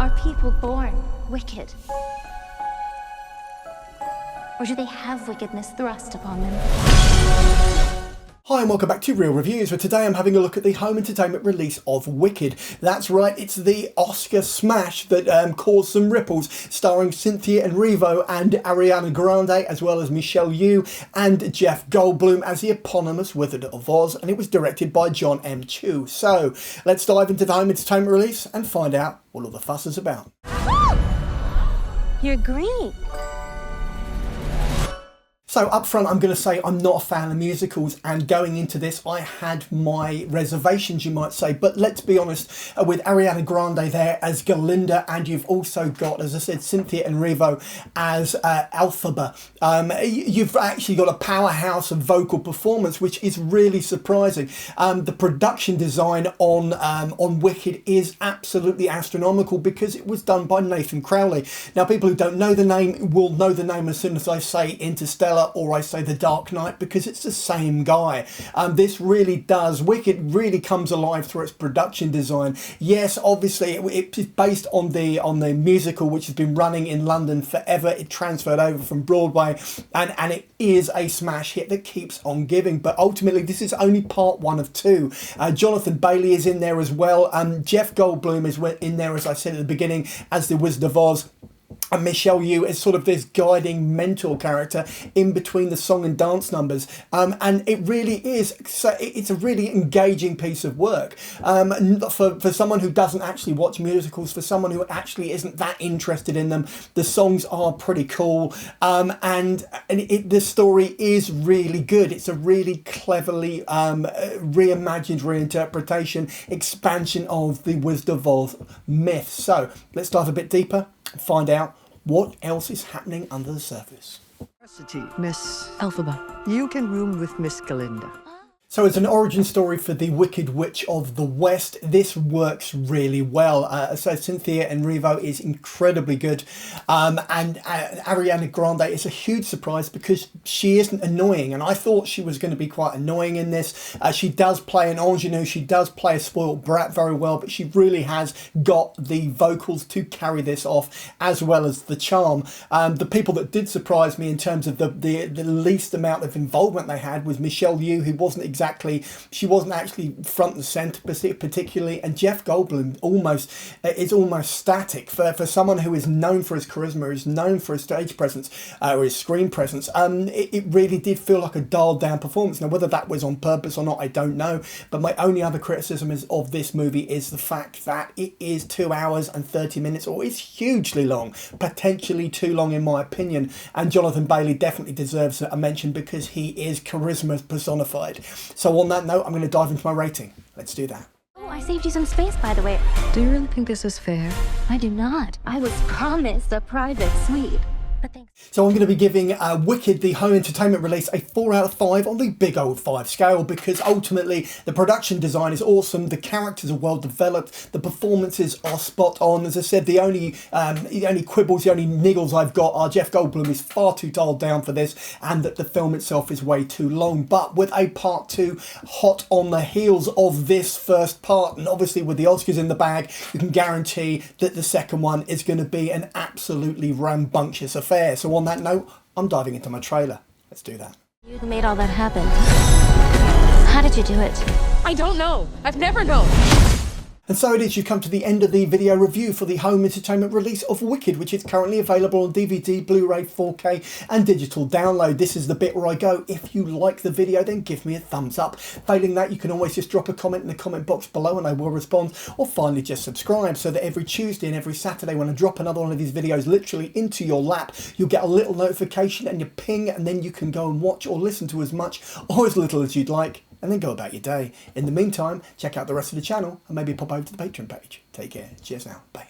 Are people born wicked? Or do they have wickedness thrust upon them? Hi and welcome back to Real Reviews, where today I'm having a look at the home entertainment release of Wicked. That's right, it's the Oscar smash that caused some ripples, starring Cynthia and Erivo and Ariana Grande, as well as Michelle Yeoh and Jeff Goldblum as the eponymous Wizard of Oz, and it was directed by Jon M. So let's dive into the home entertainment release and find out what all the fuss is about. You're green. So up front, I'm going to say I'm not a fan of musicals, and going into this I had my reservations, you might say, but let's be honest, with Ariana Grande there as Galinda, and you've also got, as I said, Cynthia and Erivo as Elphaba, you've actually got a powerhouse of vocal performance, which is really surprising. The production design on Wicked is absolutely astronomical because it was done by Nathan Crowley. Now, people who don't know the name will know the name as soon as I say Interstellar or I say The Dark Knight, because it's the same guy. This really does. Wicked really comes alive through its production design. Yes, obviously it is based on the musical, which has been running in London forever. It transferred over from Broadway, and it is a smash hit that keeps on giving. But ultimately, this is only part one of two. Jonathan Bailey is in there as well. Jeff Goldblum is in there, as I said at the beginning, as the Wizard of Oz. And Michelle Yeoh is sort of this guiding mentor character in between the song and dance numbers. And it really is, it's a really engaging piece of work. For someone who doesn't actually watch musicals, for someone who actually isn't that interested in them, the songs are pretty cool. The story is really good. It's a really cleverly reimagined reinterpretation, expansion of the Wizard of Oz myth. So let's dive a bit deeper and find out what else is happening under the surface. Miss Elphaba, you can room with Miss Galinda. So it's an origin story for the Wicked Witch of the West. This works really well. So Cynthia and Erivo is incredibly good. And Ariana Grande is a huge surprise because she isn't annoying. And I thought she was going to be quite annoying in this. She does play an ingenue. She does play a spoiled brat very well. But she really has got the vocals to carry this off, as well as the charm. The people that did surprise me in terms of the least amount of involvement they had was Michelle Yeoh, who wasn't actually front and centre particularly, and Jeff Goldblum is almost static for someone who is known for his charisma, is known for his stage presence or his screen presence. It really did feel like a dialed down performance. Now, whether that was on purpose or not, I don't know, but my only other criticism of this movie is the fact that it is 2 hours and 30 minutes, or it's hugely long, potentially too long in my opinion. And Jonathan Bailey definitely deserves a mention because he is charisma personified. So on that note, I'm going to dive into my rating. Let's do that. Oh, I saved you some space, by the way. Do you really think this is fair? I do not. I was promised a private suite. But thanks. So I'm going to be giving Wicked, the home entertainment release, a 4 out of 5 on the big old 5 scale, because ultimately the production design is awesome, the characters are well developed, the performances are spot on. As I said, the only quibbles, the only niggles I've got are Jeff Goldblum is far too dialed down for this, and that the film itself is way too long. But with a part 2 hot on the heels of this first part, and obviously with the Oscars in the bag, you can guarantee that the second one is going to be an absolutely rambunctious affair. So on that note, I'm diving into my trailer. Let's do that. You who made all that happen. How did you do it? I don't know. I've never known. And so it is, you come to the end of the video review for the home entertainment release of Wicked, which is currently available on DVD, Blu-ray, 4K and digital download. This is the bit where I go, if you like the video, then give me a thumbs up. Failing that, you can always just drop a comment in the comment box below and I will respond, or finally just subscribe so that every Tuesday and every Saturday when I drop another one of these videos literally into your lap, you'll get a little notification and you ping, and then you can go and watch or listen to as much or as little as you'd like, and then go about your day. In the meantime, check out the rest of the channel and maybe pop over to the Patreon page. Take care. Cheers now. Bye.